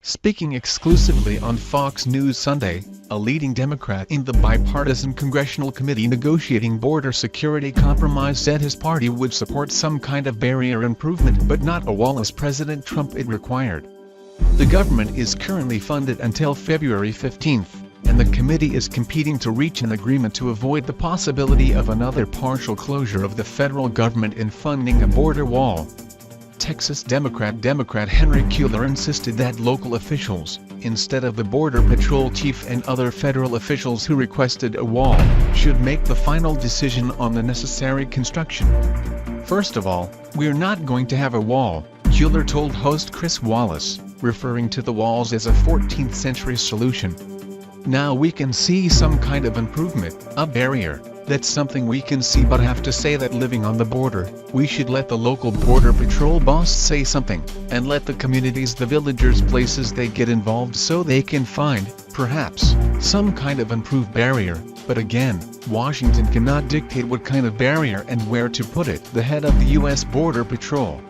Speaking exclusively on Fox News Sunday, a leading Democrat in the bipartisan congressional committee negotiating border security compromise said his party would support some kind of barrier improvement but not a wall as President Trump it required. The government is currently funded until February 15th, and the committee is competing to reach an agreement to avoid the possibility of another partial closure of the federal government in funding a border wall. Texas Democrat Henry Cuellar insisted that local officials, instead of the Border Patrol chief and other federal officials who requested a wall, should make the final decision on the necessary construction. First of all, we're not going to have a wall, Cuellar told host Chris Wallace, referring to the walls as a 14th century solution. Now we can see some kind of improvement, a barrier. That's something we can see, but have to say that living on the border, we should let the local Border Patrol boss say something, and let the communities, the villagers, places they get involved so they can find, perhaps, some kind of improved barrier. But again, Washington cannot dictate what kind of barrier and where to put it, the head of the U.S. Border Patrol.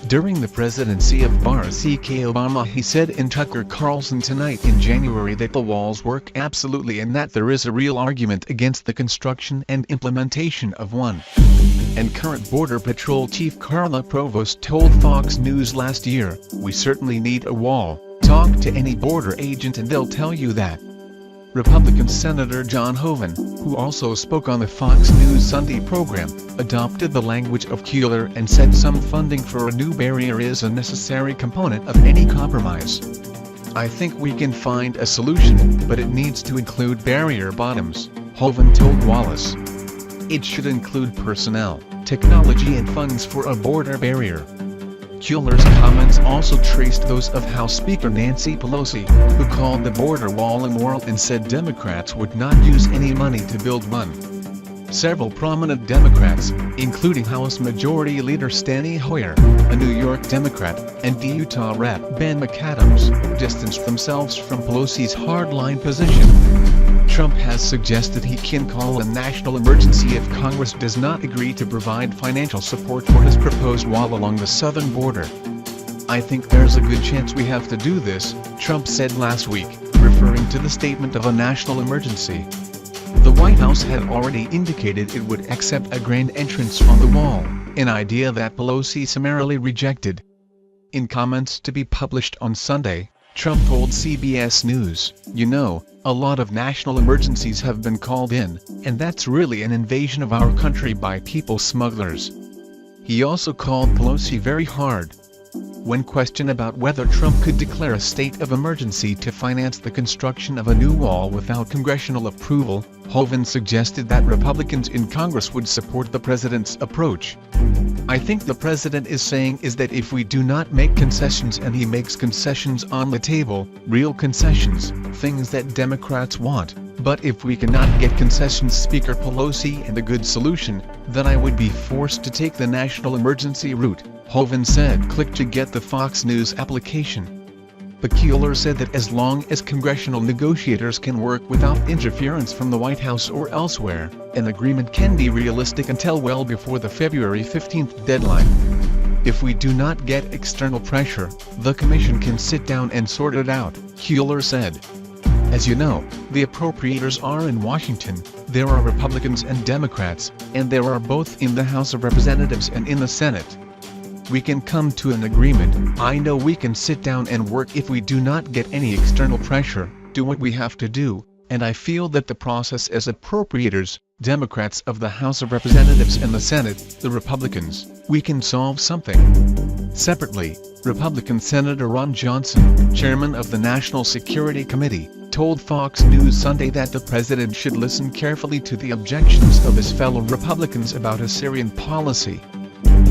During the presidency of Barack Obama, he said in Tucker Carlson Tonight in January that the walls work absolutely and that there is a real argument against the construction and implementation of one. And current Border Patrol Chief Carla Provost told Fox News last year, "We certainly need a wall. Talk to any border agent and they'll tell you that." Republican Senator John Hoeven, who also spoke on the Fox News Sunday program, adopted the language of Cuellar and said some funding for a new barrier is a necessary component of any compromise. "I think we can find a solution, but it needs to include barrier bottoms," Hoeven told Wallace. "It should include personnel, technology and funds for a border barrier." Cuellar's comments also traced those of House Speaker Nancy Pelosi, who called the border wall immoral and said Democrats would not use any money to build one. Several prominent Democrats, including House Majority Leader Steny Hoyer, a New York Democrat, and Utah Rep. Ben McAdams, distanced themselves from Pelosi's hardline position. Trump has suggested he can call a national emergency if Congress does not agree to provide financial support for his proposed wall along the southern border. "I think there's a good chance we have to do this," Trump said last week, referring to the statement of a national emergency. The White House had already indicated it would accept a grand entrance on the wall, an idea that Pelosi summarily rejected. In comments to be published on Sunday, Trump told CBS News, "You know, a lot of national emergencies have been called in, and that's really an invasion of our country by people smugglers." He also called Pelosi very hard. When questioned about whether Trump could declare a state of emergency to finance the construction of a new wall without congressional approval, Hoeven suggested that Republicans in Congress would support the president's approach. "I think the president is saying is that if we do not make concessions and he makes concessions on the table, real concessions, things that Democrats want, but if we cannot get concessions, Speaker Pelosi, and a good solution, then I would be forced to take the national emergency route," Hoeven said. Click to get the Fox News application. But Cuellar said that as long as congressional negotiators can work without interference from the White House or elsewhere, an agreement can be realistic until well before the February 15th deadline. "If we do not get external pressure, the Commission can sit down and sort it out," Cuellar said. "As you know, the appropriators are in Washington, there are Republicans and Democrats, and there are both in the House of Representatives and in the Senate. We can come to an agreement. I know we can sit down and work if we do not get any external pressure, do what we have to do, and I feel that the process as appropriators, Democrats of the House of Representatives and the Senate, the Republicans, we can solve something." Separately, Republican Senator Ron Johnson, chairman of the National Security Committee, told Fox News Sunday that the president should listen carefully to the objections of his fellow Republicans about his Syrian policy.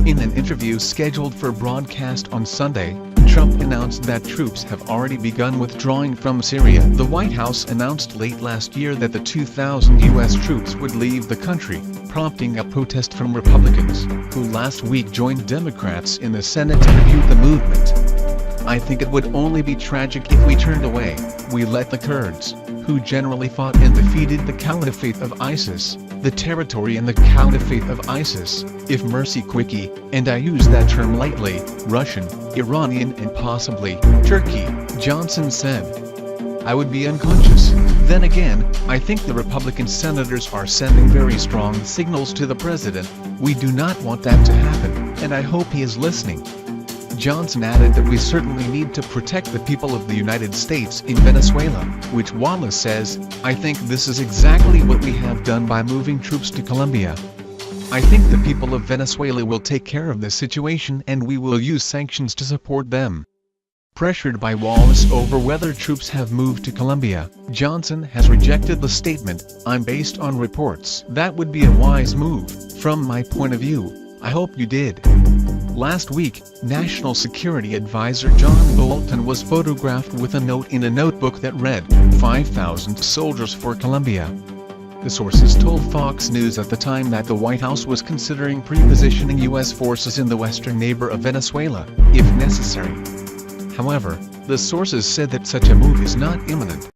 In an interview scheduled for broadcast on Sunday, Trump announced that troops have already begun withdrawing from Syria. The White House announced late last year that the 2,000 U.S. troops would leave the country, prompting a protest from Republicans, who last week joined Democrats in the Senate to refute the movement. "I think it would only be tragic if we turned away. We let the Kurds, who generally fought and defeated the caliphate of ISIS, the territory and the caliphate of ISIS, if mercy quickie, and I use that term lightly, Russian, Iranian and possibly, Turkey, Johnson said. I would be unconscious. Then again, I think the Republican senators are sending very strong signals to the president. We do not want that to happen, and I hope he is listening. Johnson added that we certainly need to protect the people of the United States in Venezuela, which Wallace says, I think this is exactly what we have done by moving troops to Colombia. I think the people of Venezuela will take care of this situation and we will use sanctions to support them. Pressured by Wallace over whether troops have moved to Colombia, Johnson has rejected the statement, I'm based on reports. That would be a wise move, from my point of view. I hope you did. Last week, National Security Advisor John Bolton was photographed with a note in a notebook that read, 5,000 soldiers for Colombia. The sources told Fox News at the time that the White House was considering pre-positioning U.S. forces in the western neighbor of Venezuela, if necessary. However, the sources said that such a move is not imminent.